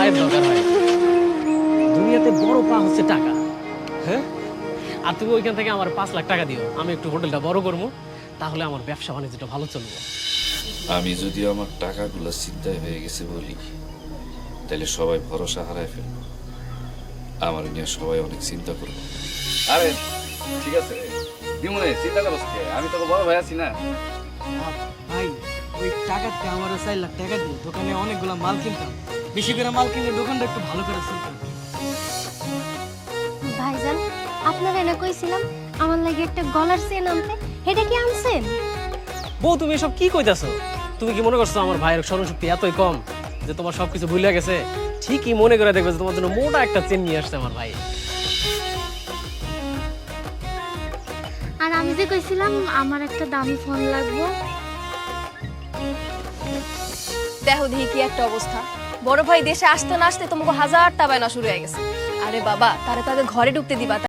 পায়ের দরকার হয়। দুনিয়াতে বড় পা হচ্ছে টাকা। হ্যাঁ, আর তুমি ওইখান থেকে আমার 5 লাখ টাকা দিও, আমি একটু হোটেলটা বড় করবো, তাহলে আমার ব্যবসা বাণিজ্যটা ভালো চলবে। আমি যদি আমার টাকাগুলো চিন্তায় হয়ে গেছে বলি, তাহলে সবাই ভরসা হারায় ফেলবো। আমার নিয়ে সবাই অনেক চিন্তা করবো। আরে ঠিক আছে দিমুনে, চিন্তা করছ কে? আমি তোকে বড় ভাই আছি না। ভাই ওই টাকাতে আমারও 4 লাখ টাকা দিই, দোকানে অনেকগুলো মাল কিনতাম, বেশি করে মাল কিনলে দোকানটা একটু ভালো করে চলতাম। ভাইজান, আপনারা না কইছিলাম আমার লাগে একটা গলার চেন আনতে, এটা কি আনছেন? বউ, তুমি এসব কি কইতাছো? তুমি কি মনে করছো আমার ভাইয়ের স্মরণশক্তি এতই কম যে তোমার সবকিছু ভুলে গেছে? ঠিকই মনে করে দেখবে যে তোমার জন্য মোটা একটা চেন নিয়ে আসছে আমার ভাই। আর আমি যে কইছিলাম আমার একটা দামি ফোন লাগবে। দেখো দেখি কি একটা অবস্থা। বড় ভাই দেশে আসতে না আসতে তোমাকে 1000টা বায়না শুরু হয়ে গেছে। আরে বাবা, তারে তাদের ঘরে ঢুকতে দিবা।